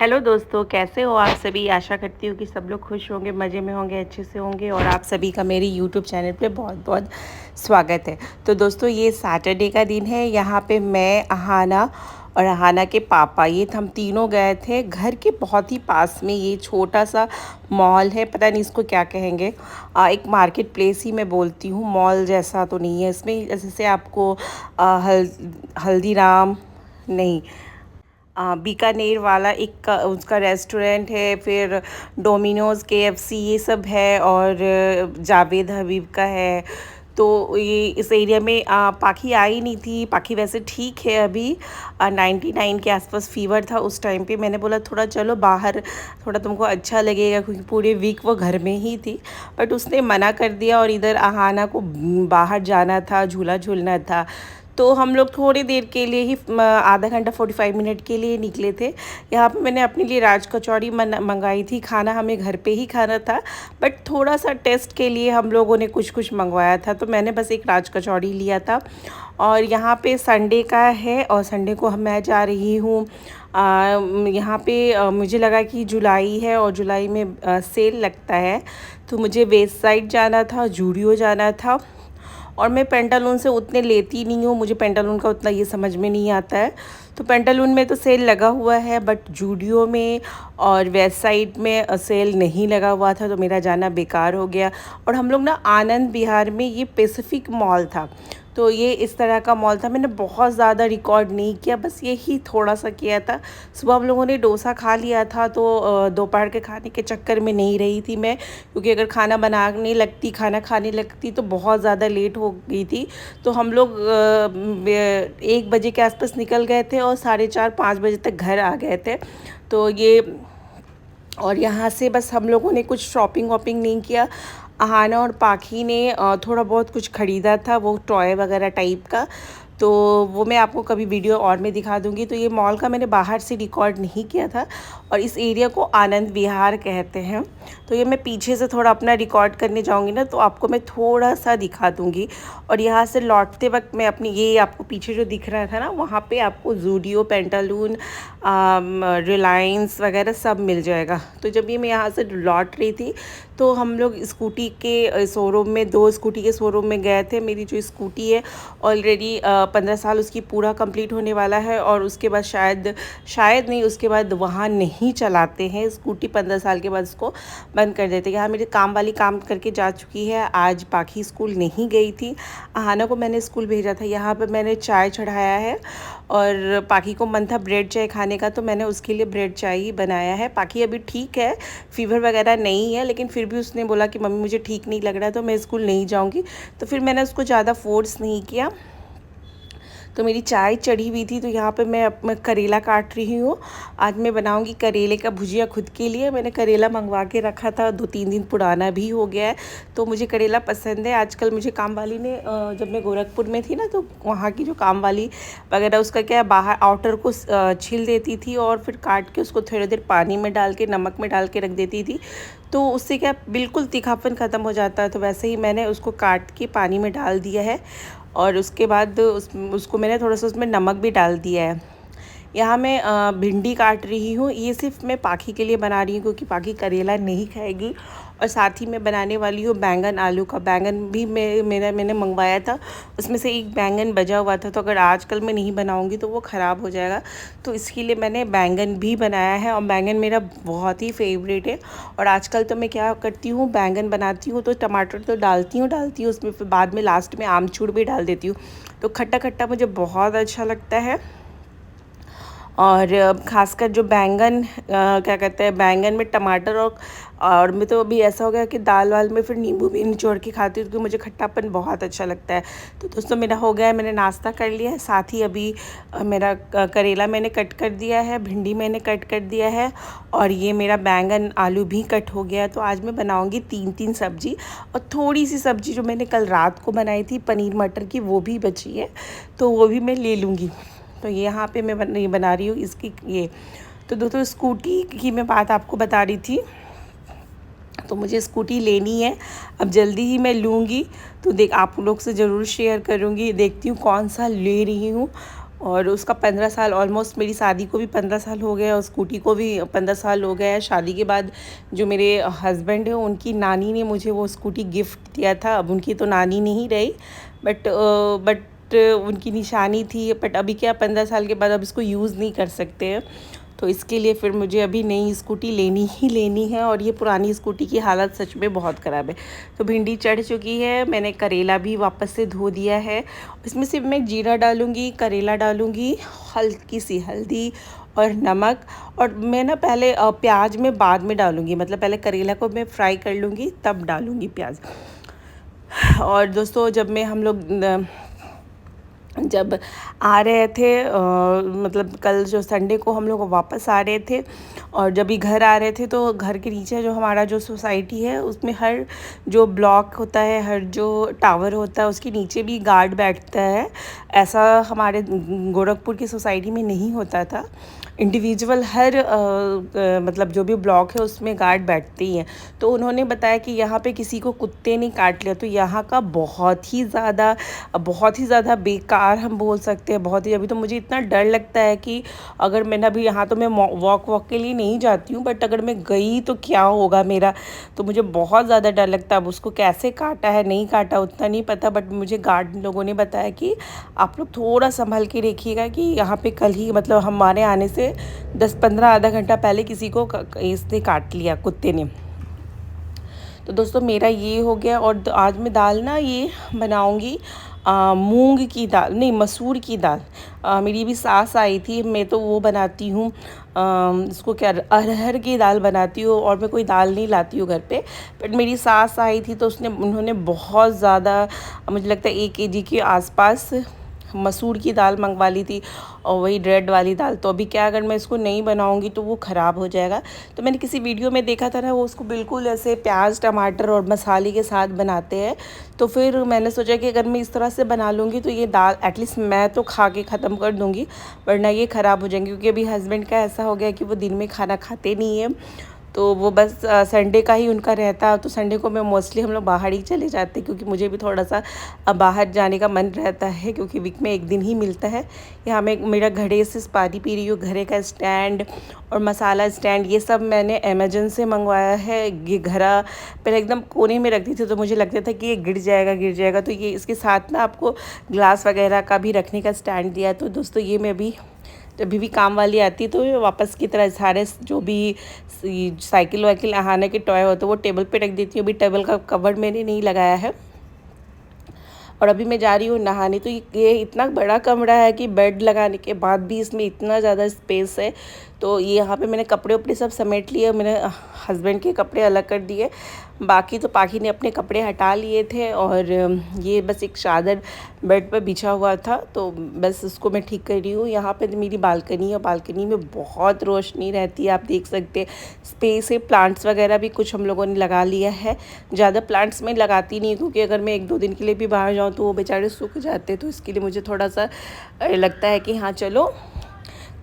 Hello दोस्तों, कैसे हो आप सभी। आशा करती हूँ कि सब लोग खुश होंगे, मज़े में होंगे, अच्छे से होंगे। और आप सभी का मेरी यूट्यूब चैनल पे बहुत बहुत स्वागत है। तो दोस्तों, ये सैटरडे का दिन है। यहाँ पे मैं, अहाना और अहाना के पापा, ये हम तीनों गए थे घर के बहुत ही पास में। ये छोटा सा मॉल है, पता नहीं इसको क्या कहेंगे। एक मार्केट प्लेस ही मैं बोलती हूँ, मॉल जैसा तो नहीं है इसमें। जैसे आपको हल्दीराम नहीं, बीकानेर वाला एक उसका रेस्टोरेंट है, फिर डोमिनोज़, केएफसी, ये सब है। और जावेद हबीब का है। तो ये इस एरिया में पाखी आई नहीं थी। पाखी वैसे ठीक है अभी, 99 के आसपास फीवर था उस टाइम पे। मैंने बोला थोड़ा चलो बाहर, थोड़ा तुमको अच्छा लगेगा, क्योंकि पूरे वीक वो घर में ही थी। बट उसने मना कर दिया और इधर अहाना को बाहर जाना था, झूला झूलना था। तो हम लोग थोड़ी देर के लिए ही, आधा घंटा 45 मिनट के लिए निकले थे। यहाँ पे मैंने अपने लिए राज कचौड़ी मंगाई थी। खाना हमें घर पे ही खाना था, बट थोड़ा सा टेस्ट के लिए हम लोगों ने कुछ कुछ मंगवाया था। तो मैंने बस एक राज कचौड़ी लिया था। और यहाँ पे संडे का है और संडे को मैं जा रही हूँ। यहाँ पे मुझे लगा कि जुलाई है और जुलाई में सेल लगता है। तो मुझे वेस्ट साइड जाना था, जूडियो जाना था। और मैं पेंटालून से उतने लेती नहीं हूँ, मुझे पेंटालून का उतना ये समझ में नहीं आता है। तो पेंटालून में तो सेल लगा हुआ है, बट जूडियो में और वेस्ट साइड में सेल नहीं लगा हुआ था। तो मेरा जाना बेकार हो गया। और हम लोग ना आनंद विहार में, ये पैसिफिक मॉल था, तो ये इस तरह का मॉल था। मैंने बहुत ज़्यादा रिकॉर्ड नहीं किया, बस यही थोड़ा सा किया था। सुबह हम लोगों ने डोसा खा लिया था, तो दोपहर के खाने के चक्कर में नहीं रही थी मैं, क्योंकि अगर खाना खाना खाने लगती तो बहुत ज़्यादा लेट हो गई थी। तो हम लोग 1 बजे के आसपास निकल गए थे और 4:30-5 बजे तक घर आ गए थे। तो ये, और यहाँ से बस हम लोगों ने कुछ शॉपिंग वॉपिंग नहीं किया। अहाना और पाखी ने थोड़ा बहुत कुछ ख़रीदा था, वो टॉय वगैरह टाइप का। तो वो मैं आपको कभी वीडियो और में दिखा दूँगी। तो ये मॉल का मैंने बाहर से रिकॉर्ड नहीं किया था। और इस एरिया को आनंद विहार कहते हैं। तो ये मैं पीछे से थोड़ा अपना रिकॉर्ड करने जाऊँगी ना, तो आपको मैं थोड़ा सा दिखा दूँगी। और यहाँ से लौटते वक्त मैं अपनी, ये आपको पीछे जो दिख रहा था ना, वहाँ पे आपको जूडियो, पेंटालून, रिलायंस वगैरह सब मिल जाएगा। तो जब ये मैं यहाँ से लौट रही थी, तो हम लोग स्कूटी के शोरूम में, 2 स्कूटी के शोरूम में गए थे। मेरी जो स्कूटी है ऑलरेडी 15 साल उसकी पूरा कंप्लीट होने वाला है। और उसके बाद शायद नहीं, उसके बाद वहाँ नहीं चलाते हैं स्कूटी, 15 साल के बाद उसको बंद कर देते हैं। यहाँ मेरी काम वाली काम करके जा चुकी है। आज पाखी स्कूल नहीं गई थी, अहाना को मैंने स्कूल भेजा था। यहाँ पर मैंने चाय चढ़ाया है और पाखी को मन था ब्रेड चाय खाने का, तो मैंने उसके लिए ब्रेड चाय ही बनाया है। पाखी अभी ठीक है, फीवर वगैरह नहीं है, लेकिन फिर भी उसने बोला कि मम्मी मुझे ठीक नहीं लग रहा है, तो मैं स्कूल नहीं जाऊँगी। तो फिर मैंने उसको ज़्यादा फोर्स नहीं किया। तो मेरी चाय चढ़ी हुई थी। तो यहाँ पे मैं करेला काट रही हूँ। आज मैं बनाऊँगी करेले का भुजिया खुद के लिए। मैंने करेला मंगवा के रखा था, 2-3 दिन पुराना भी हो गया है। तो मुझे करेला पसंद है। आजकल मुझे काम वाली ने, जब मैं गोरखपुर में थी ना, तो वहाँ की जो काम वाली वगैरह, उसका क्या है, बाहर आउटर को छील देती थी और फिर काट के उसको थोड़ी देर पानी में डाल के, नमक में डाल के रख देती थी। तो उससे क्या बिल्कुल तीखापन ख़त्म हो जाता है। तो वैसे ही मैंने उसको काट के पानी में डाल दिया है। और उसके बाद उसको मैंने थोड़ा सा उसमें नमक भी डाल दिया है। यहाँ मैं भिंडी काट रही हूँ। ये सिर्फ मैं पाखी के लिए बना रही हूँ, क्योंकि पाखी करेला नहीं खाएगी। और साथ ही मैं बनाने वाली हूँ बैंगन आलू का। बैंगन भी मैंने मंगवाया था, उसमें से एक बैंगन बचा हुआ था। तो अगर आजकल मैं नहीं बनाऊँगी तो वो ख़राब हो जाएगा। तो इसके लिए मैंने बैंगन भी बनाया है। और बैंगन मेरा बहुत ही फेवरेट है। और आजकल तो मैं क्या करती हूँ, बैंगन बनाती हूँ तो टमाटर तो डालती हूँ उसमें, फिर बाद में लास्ट में आमचूर भी डाल देती हूँ। तो खट्टा खट्टा मुझे बहुत अच्छा लगता है। और ख़ासकर जो बैंगन, क्या कहते हैं, बैंगन में टमाटर और मैं तो अभी ऐसा हो गया कि दाल वाल में फिर नींबू भी निचोड़ के खाती हूँ, क्योंकि मुझे खट्टापन बहुत अच्छा लगता है। तो दोस्तों, मेरा हो गया है, मैंने नाश्ता कर लिया है। साथ ही अभी मेरा करेला मैंने कट कर दिया है, भिंडी मैंने कट कर दिया है, और ये मेरा बैंगन आलू भी कट हो गया है। तो आज मैं बनाऊँगी 3-3 सब्ज़ी। और थोड़ी सी सब्ज़ी जो मैंने कल रात को बनाई थी पनीर मटर की, वो भी बची है, तो वो भी मैं ले लूँगी। तो ये यहाँ पे मैं बना रही हूँ इसकी ये। तो दोस्तों, स्कूटी की मैं बात आपको बता रही थी। तो मुझे स्कूटी लेनी है, अब जल्दी ही मैं लूँगी। तो आप लोग से ज़रूर शेयर करूँगी, देखती हूँ कौन सा ले रही हूँ। और उसका 15 साल ऑलमोस्ट, मेरी शादी को भी 15 साल हो गए और स्कूटी को भी 15 साल हो गए हैं। शादी के बाद जो मेरे हस्बैंड हैं उनकी नानी ने मुझे वो स्कूटी गिफ्ट दिया था। अब उनकी तो नानी नहीं रही, बट उनकी निशानी थी। बट अभी क्या 15 साल के बाद अब इसको यूज़ नहीं कर सकते हैं, तो इसके लिए फिर मुझे अभी नई स्कूटी लेनी ही लेनी है। और ये पुरानी स्कूटी की हालत सच में बहुत ख़राब है। तो भिंडी चढ़ चुकी है, मैंने करेला भी वापस से धो दिया है। इसमें सिर्फ मैं जीरा डालूँगी, करेला डालूँगी, हल्की सी हल्दी और नमक। और मैं ना पहले प्याज में बाद में डालूँगी, मतलब पहले करेला को मैं फ्राई कर लूँगी तब डालूँगी प्याज। और दोस्तों जब आ रहे थे मतलब कल जो संडे को हम लोग वापस आ रहे थे, और जब भी घर आ रहे थे तो घर के नीचे जो हमारा जो सोसाइटी है उसमें हर जो ब्लॉक होता है, हर जो टावर होता है उसके नीचे भी गार्ड बैठता है। ऐसा हमारे गोरखपुर की सोसाइटी में नहीं होता था। इंडिविजुअल हर मतलब जो भी ब्लॉक है उसमें गार्ड बैठते ही हैं। तो उन्होंने बताया कि यहाँ पे किसी को कुत्ते ने काट लिया। तो यहाँ का बहुत ही ज़्यादा बेकार हम बोल सकते हैं, बहुत ही। अभी तो मुझे इतना डर लगता है कि अगर मैंने अभी यहाँ तो मैं वॉक के लिए नहीं जाती हूँ, बट अगर मैं गई तो क्या होगा मेरा, तो मुझे बहुत ज़्यादा डर लगता है। अब उसको कैसे काटा है नहीं काटा उतना नहीं पता, बट मुझे गार्ड लोगों ने बताया कि आप लोग थोड़ा संभल के देखिएगा कि यहाँ पे कल ही मतलब हमारे आने से 10-15 आधा घंटा पहले किसी को इसने काट लिया, कुत्ते ने। तो दोस्तों मेरा ये हो गया। और आज मैं दाल ना ये बनाऊंगी मूंग की दाल, नहीं मसूर की दाल। मेरी भी सास आई थी, मैं तो वो बनाती हूँ इसको क्या अरहर की दाल बनाती हूँ, और मैं कोई दाल नहीं लाती हूँ घर पे। बट मेरी सास आई थी तो उन्होंने बहुत ज़्यादा, मुझे लगता है 1 kg के आसपास मसूर की दाल मंगवा ली थी, और वही रेड वाली दाल। तो अभी क्या, अगर मैं इसको नहीं बनाऊंगी तो वो ख़राब हो जाएगा। तो मैंने किसी वीडियो में देखा था ना, वो उसको बिल्कुल ऐसे प्याज टमाटर और मसाले के साथ बनाते हैं। तो फिर मैंने सोचा कि अगर मैं इस तरह से बना लूँगी तो ये दाल एटलीस्ट मैं तो खा के ख़त्म कर दूँगी, वरना ये ख़राब हो जाएंगी। क्योंकि अभी हस्बैंड का ऐसा हो गया कि वो दिन में खाना खाते नहीं है, तो वो बस संडे का ही उनका रहता है। तो संडे को मैं मोस्टली हम लोग बाहर ही चले जाते हैं, क्योंकि मुझे भी थोड़ा सा बाहर जाने का मन रहता है, क्योंकि वीक में 1 दिन ही मिलता है। यहाँ मैं मेरा घड़े से पानी पी रही हूँ, घड़े का स्टैंड और मसाला स्टैंड, ये सब मैंने अमेजन से मंगवाया है। ये घड़ा पहले एकदम कोने में रखती थी तो मुझे लगता था कि ये गिर जाएगा, तो ये इसके साथ ना आपको ग्लास वगैरह का भी रखने का स्टैंड दिया। तो दोस्तों ये मैं भी जब भी काम वाली आती है तो वापस की तरह सारे जो भी साइकिल वाइकिल आहाना के टॉय होते हैं वो टेबल पे रख देती हूँ। अभी टेबल का कवर मैंने नहीं लगाया है। और अभी मैं जा रही हूँ नहाने। तो ये इतना बड़ा कमरा है कि बेड लगाने के बाद भी इसमें इतना ज़्यादा स्पेस है। तो ये यहाँ पे मैंने कपड़े उपड़े सब समेट लिए, मैंने हस्बैंड के कपड़े अलग कर दिए, बाकी तो पाखी ने अपने कपड़े हटा लिए थे। और ये बस एक चादर बेड पर बिछा हुआ था, तो बस उसको मैं ठीक कर रही हूँ। यहाँ पे मेरी बालकनी है, बालकनी में बहुत रोशनी रहती है, आप देख सकते हैं। स्पेस है, प्लांट्स वगैरह भी कुछ हम लोगों ने लगा लिया है। ज़्यादा प्लांट्स मैं लगाती नहीं, क्योंकि अगर मैं 1-2 दिन के लिए भी बाहर जाऊँ तो वो बेचारे सूख जाते, तो इसके लिए मुझे थोड़ा सा लगता है कि हाँ चलो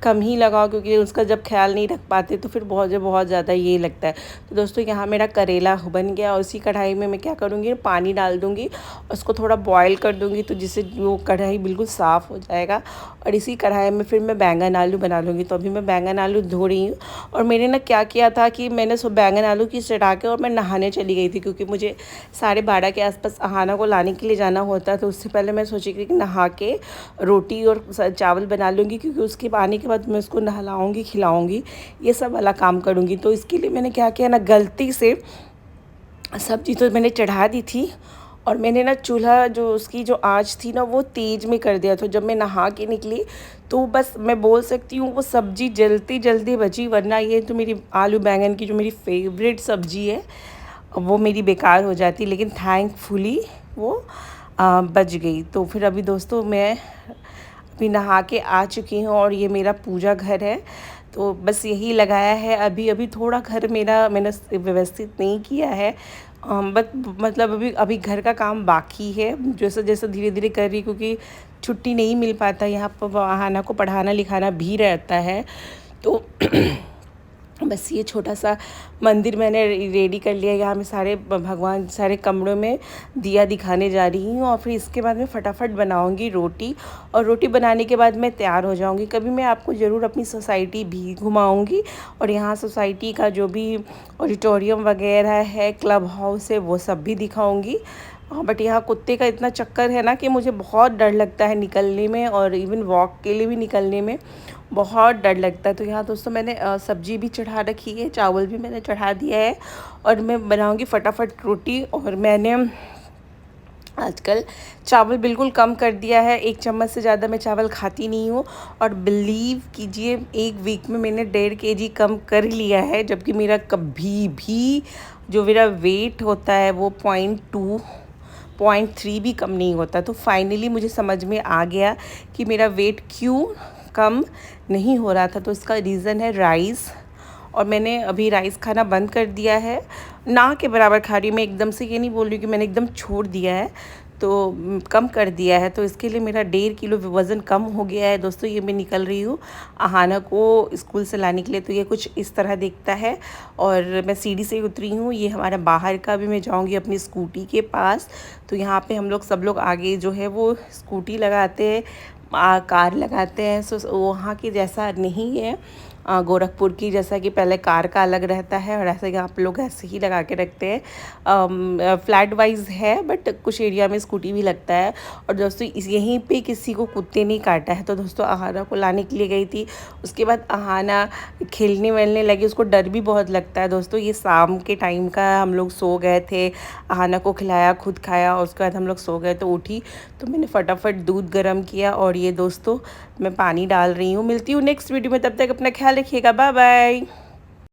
कम ही लगाओ, क्योंकि उसका जब ख्याल नहीं रख पाते तो फिर बहुत ज़्यादा ये लगता है। तो दोस्तों यहाँ मेरा करेला बन गया, और उसी कढ़ाई में मैं क्या करूँगी, पानी डाल दूँगी, उसको थोड़ा बॉयल कर दूँगी, तो जिससे वो कढ़ाई बिल्कुल साफ़ हो जाएगा। और इसी कढ़ाई में फिर मैं बैंगन आलू बना लूँगी। तो अभी मैं बैंगन आलू धो रही हूँ। और मैंने ना क्या किया था कि मैंने बैंगन आलू की चढ़ा के और मैं नहाने चली गई थी, क्योंकि मुझे 12:30 के आसपास आहाना को लाने के लिए जाना होता है। तो उससे पहले मैं सोची कि नहा के रोटी और चावल बना लूँगी, क्योंकि उसके आने के बाद मैं उसको नहलाऊँगी, खिलाऊँगी, ये सब वाला काम करूँगी। तो इसके लिए मैंने क्या किया ना, गलती से सब्ज़ी तो मैंने चढ़ा दी थी, और मैंने ना चूल्हा जो उसकी जो आँच थी ना वो तेज़ में कर दिया। तो जब मैं नहा के निकली तो बस मैं बोल सकती हूँ वो सब्ज़ी जल्दी बची, वरना ये तो मेरी आलू बैंगन की जो मेरी फेवरेट सब्ज़ी है वो मेरी बेकार हो जाती। लेकिन थैंकफुली वो बच गई। तो फिर अभी दोस्तों मैं अभी नहा के आ चुकी हूँ, और ये मेरा पूजा घर है। तो बस यही लगाया है। अभी थोड़ा घर मैंने व्यवस्थित नहीं किया है, बट मतलब अभी घर का काम बाकी है, जैसे जैसे धीरे धीरे कर रही, क्योंकि छुट्टी नहीं मिल पाता। यहाँ पर आहाना को पढ़ाना लिखाना भी रहता है, तो बस ये छोटा सा मंदिर मैंने रेडी कर लिया। यहाँ मैं सारे भगवान सारे कमरों में दिया दिखाने जा रही हूँ और फिर इसके बाद मैं फटाफट बनाऊँगी रोटी। और रोटी बनाने के बाद मैं तैयार हो जाऊँगी। कभी मैं आपको ज़रूर अपनी सोसाइटी भी घुमाऊँगी और यहाँ सोसाइटी का जो भी ऑडिटोरियम वगैरह है, क्लब हाउस है, वो सब भी दिखाऊँगी। बट यहाँ कुत्ते का इतना चक्कर है ना कि मुझे बहुत डर लगता है निकलने में, और इवन वॉक के लिए भी निकलने में बहुत डर लगता है। तो यहाँ दोस्तों मैंने सब्ज़ी भी चढ़ा रखी है, चावल भी मैंने चढ़ा दिया है और मैं बनाऊँगी फटाफट रोटी। और मैंने आजकल चावल बिल्कुल कम कर दिया है, 1 चम्मच से ज़्यादा मैं चावल खाती नहीं हूँ। और बिलीव कीजिए 1 वीक में मैंने 1.5 kg कम कर लिया है, जबकि मेरा कभी भी जो मेरा वेट होता है वो 0.2 0.3 भी कम नहीं होता। तो फाइनली मुझे समझ में आ गया कि मेरा वेट क्यों कम नहीं हो रहा था। तो इसका रीज़न है राइस, और मैंने अभी राइस खाना बंद कर दिया है, ना के बराबर खा रही हूँ। मैं एकदम से ये नहीं बोल रही हूँ कि मैंने एकदम छोड़ दिया है, तो कम कर दिया है। तो इसके लिए मेरा 1.5 किलो वज़न कम हो गया है दोस्तों। ये मैं निकल रही हूँ आहाना को स्कूल से लाने के लिए। तो ये कुछ इस तरह दिखता है और मैं सीढ़ी से उतरी हूँ। ये हमारा बाहर का भी मैं जाऊँगी अपनी स्कूटी के पास। तो यहाँ पे हम लोग सब लोग आगे जो है वो स्कूटी लगाते हैं, कार लगाते हैं। सो वहाँ की जैसा नहीं है गोरखपुर की, जैसा कि पहले कार का अलग रहता है और ऐसे यहाँ पे लोग ऐसे ही लगा के रखते हैं। फ्लैट वाइज है, बट कुछ एरिया में स्कूटी भी लगता है। और दोस्तों यहीं पे किसी को कुत्ते नहीं काटा है। तो दोस्तों आहाना को लाने के लिए गई थी, उसके बाद आहाना खेलने वेलने लगी। उसको डर भी बहुत लगता है दोस्तों। ये शाम के टाइम का, हम लोग सो गए थे, आहाना को खिलाया, खुद खाया और उसके बाद हम लोग सो गए। तो उठी तो मैंने फटाफट दूध गर्म किया और ये दोस्तों मैं पानी डाल रही हूँ। मिलती हूँ नेक्स्ट वीडियो में, तब तक अपना ख्याल रखिएगा। Bye bye.